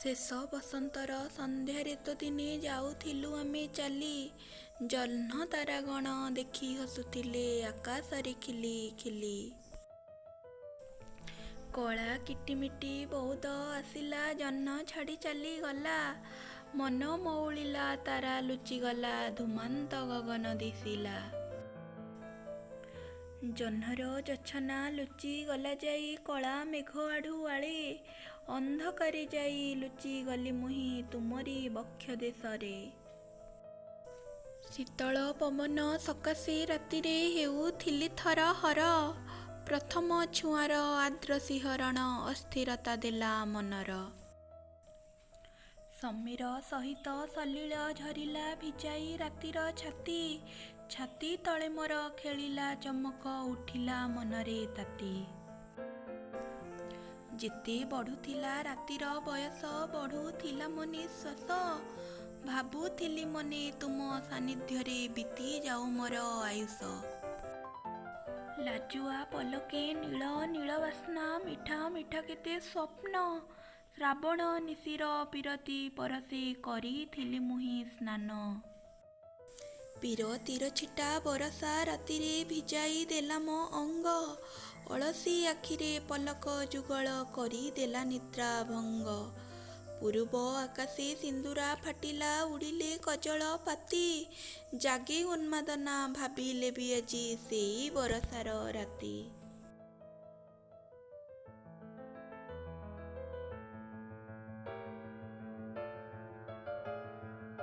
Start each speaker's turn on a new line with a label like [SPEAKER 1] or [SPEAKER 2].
[SPEAKER 1] ଶେଷ ବସନ୍ତର ସନ୍ଧ୍ୟାରେ ତ ଦିନେ ଯାଉଥିଲୁ ଆମେ ଚାଲି, ଜହ୍ନ ତାରାଗଣ ଦେଖି ହସୁଥିଲେ ଆକାଶରେ ଖିଲି ଖିଲି। କଳା କିଟିମିଟି ବଉଦ ଆସିଲା, ଜହ୍ନ ଛାଡ଼ି ଚାଲିଗଲା, ମନ ମଉଳିଲା ତାରା ଲୁଚିଗଲା, ଧୂମାନ୍ତ ଗଗନ ଦିଶିଲା। ଜହ୍ନର ଜୋଛନା ଲୁଚିଗଲା ଯାଇ କଳା ମେଘ ଆଢ଼ୁ ଆଳେ, ଅନ୍ଧକାରେ ଯାଇ ଲୁଚିଗଲି ମୁହିଁ ତୁମରି ବକ୍ଷ ଦେଶରେ। ଶୀତଳ ପବନ ସକାଶେ ରାତିରେ ହେଉଥିଲି ଥରହର, ପ୍ରଥମ ଛୁଆଁର ଆର୍ଦ୍ର ଶିହରଣ ଅସ୍ଥିରତା ଦେଲା ମନର। ସମୀର ସହିତ ସଲିଳ ଝରିଲା ଭିଜାଇ ରାତିର ଛାତି, ଛାତି ତଳେ ମୋର ଖେଳିଲା ଚମକ ଉଠିଲା ମନରେ ତାତି। ଯେତେ ବଢ଼ୁଥିଲା ରାତିର ବୟସ ବଢ଼ୁଥିଲା ମୋ ନିଶ୍ୱାସ, ଭାବୁଥିଲି ମନେ ତୁମ ସାନ୍ନିଧ୍ୟରେ ବିତି ଯାଉ ମୋର ଆୟୁଷ। ଲାଜୁଆ ପଲକେ ନୀଳ ନୀଳ ବାସ୍ନା, ମିଠା ମିଠା କେତେ ସ୍ୱପ୍ନ, ଶ୍ରାବଣ ନିଶିର ପିରତି ପରଶେ କରିଥିଲି ମୁହିଁ ସ୍ନାନ। ପିରତିର ଛିଟା ବରଷା ରାତିରେ ଭିଜାଇ ଦେଲା ମୋ ଅଙ୍ଗ, ଅଳସୀ ଆଖିରେ ପଲକ ଯୁଗଳ କରିଦେଲା ନିଦ୍ରା ଭଙ୍ଗ। ପୂର୍ବ ଆକାଶେ ସିନ୍ଦୁରା ଫାଟିଲା ଉଡ଼ିଲେ କଜଳ ପାତି, ଜାଗେ ଉନ୍ମାଦନା ଭାବିଲେ ବି ଆଜି ସେଇ ବରଷାର ରାତି।